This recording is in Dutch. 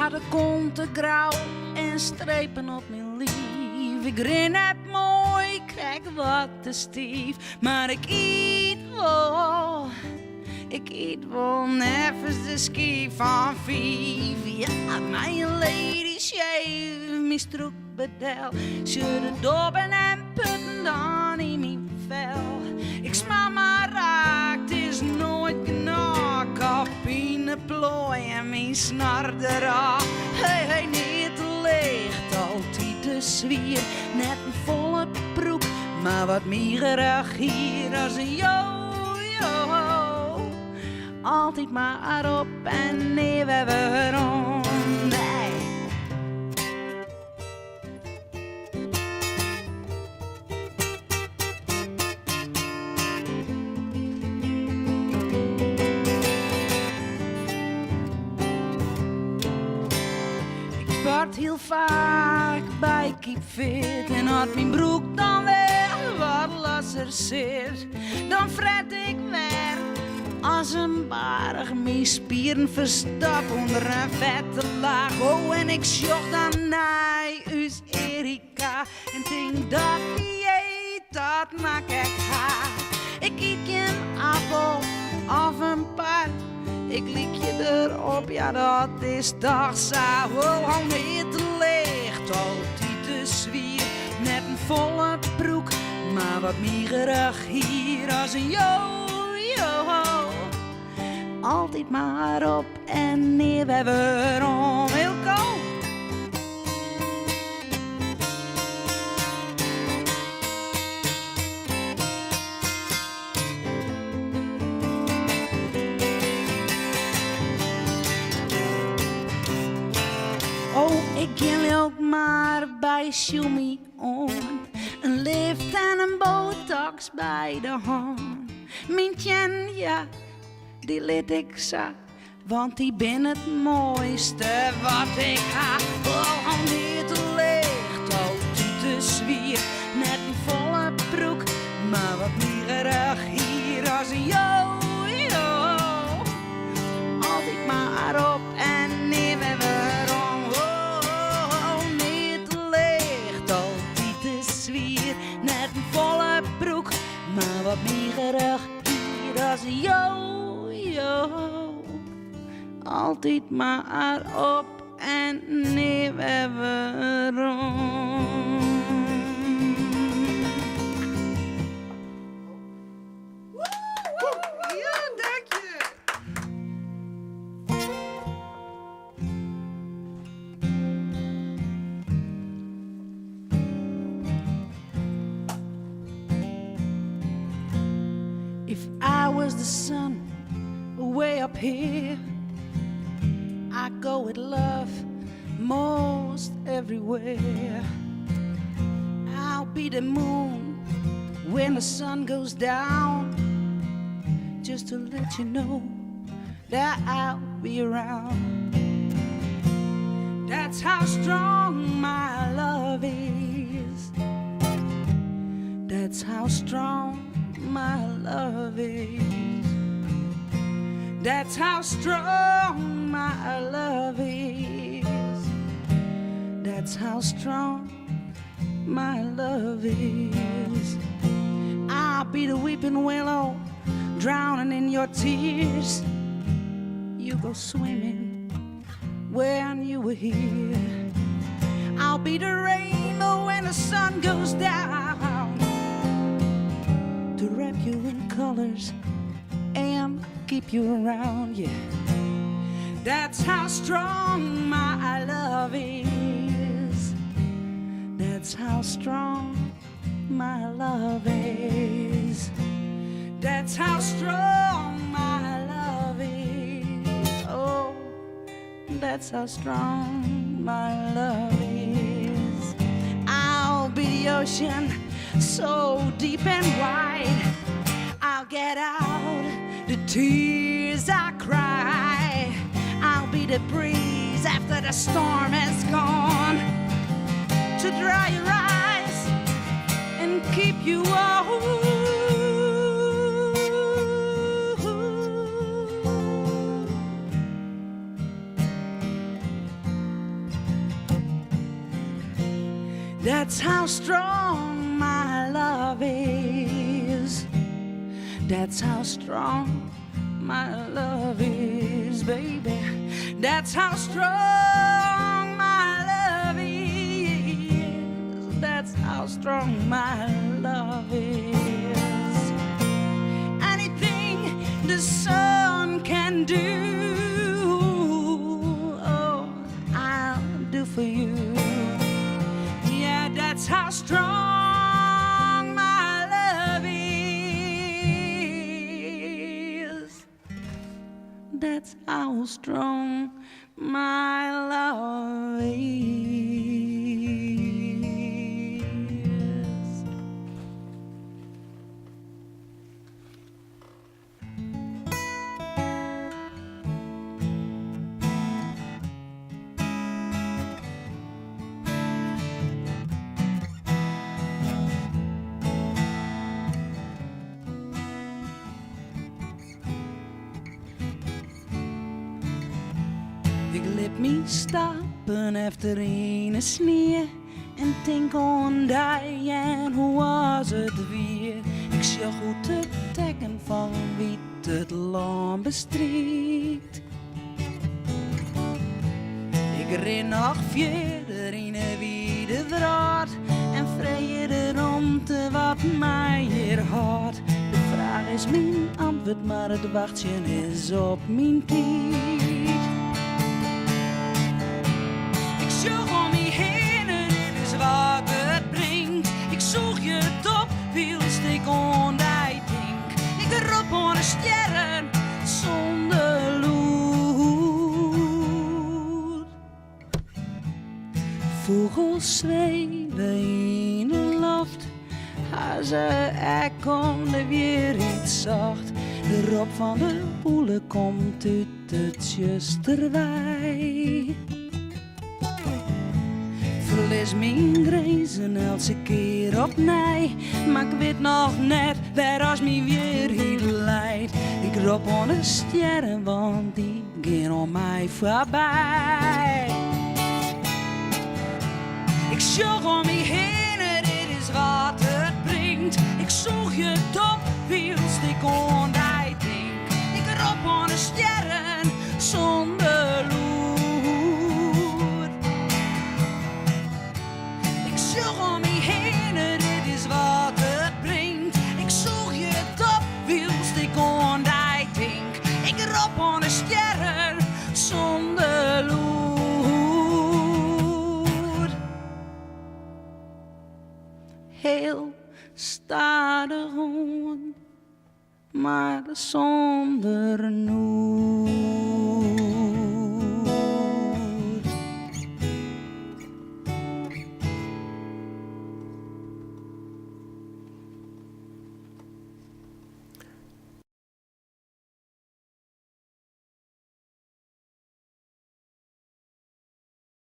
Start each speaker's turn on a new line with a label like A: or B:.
A: Maar de kont te grauw en strepen op mijn lief. Ik ren het mooi, kijk wat te stief. Maar ik eet wel nevens de ski van Vief. Ja, mijn lady shave, mijn stroek bedel. Zullen dobben en putten dan in mijn vel. Ik smaak maar raak, het is nooit genoeg. Kapine plooi en mijn snor eraf. Hey, niet te licht, altijd te zwier. Net een volle broek, maar wat miegerig hier als een yo-yo. Altijd maar op en neer weer rond. Nee. Ik sport heel vaak bij Keep Fit en had mijn broek dan weer wat lasser zit. Dan fret ik weer als een barg, mijn spieren verstap onder een vette laag. Oh, en ik zocht dan naar us Erika en denk dat die eet, dat maak ik haar. Ik eet een appel of een paard, ik lik je erop, ja dat is toch zo. Oh, hou niet te licht, altijd te zwier, net een volle broek, maar wat miegerig hier als een yo-yo. Altijd maar op en neer weer om. Wilco. Oh, ik ken ook maar bij Shumi on. Een lift en een botox bij de hand. Mintjen, ja, die liet ik zak, want die ben het mooiste wat ik ha. Oh, niet te licht, altijd te zwier, net een volle broek, maar wat miegerig hier als een yo-yo. Altijd maar op en neer weer om. Oh, niet te licht, altijd te zwier, net een volle broek, maar wat miegerig hier als een yo. Altijd maar op en neer weer rond.
B: Ja, dank je.
A: If I was the sun way up here, I go with love most everywhere. I'll be the moon when the sun goes down, just to let you know that I'll be around. That's how strong my love is. That's how strong my love is. That's how strong my love is. That's how strong my love is. I'll be the weeping willow, drowning in your tears. You go swimming when you were here. I'll be the rainbow when the sun goes down, to wrap you in colors and keep you around, yeah. That's how strong my love is. That's how strong my love is. That's how strong my love is. Oh, that's how strong my love is. I'll be the ocean, so deep and wide. I'll get out the tears I cry. I'll be the breeze after the storm has gone, to dry your eyes and keep you warm. That's how strong my love is. That's how strong my love is, baby. That's how strong my love is. That's how strong my love is. Anything the sun can do, oh, I'll do for you. Yeah, that's how strong my love is. That's how strong my love is. Ik liet me stappen efter een sneeuw en denk aan die en hoe was het weer. Ik zag goed het teken van wie het land bestreekt. Ik ren nog verder in een wiede draad en vrije erom te wat mij hier had. De vraag is mijn antwoord, maar het wachtje is op mijn tijd. Ik zoek om me heen en dit is wat het brengt. Ik zoek je top, wielst ik aan die denk. Ik roep aan de sterren zonder lood. Vogels zweven in de lucht. Hazen, er komt er weer iets zacht. De roep van de poelen komt uit het justerwei. Verlies mijn grenzen elke keer opnieuw. Maar ik weet nog net waar als mij weer hier leidt. Ik roep aan de sterren, want die gaan om mij voorbij. Ik zoek om me heen en dit is wat het brengt. Ik zoek je top, wielst ik aan die denk. Ik roep aan de sterren zonder lood. Ik zoek om me heen en dit is wat het brengt. Ik zoek je top, wielst ik aan die denk. Ik roep aan de sterren zonder lood. Heel stadig on, maar zonder nood.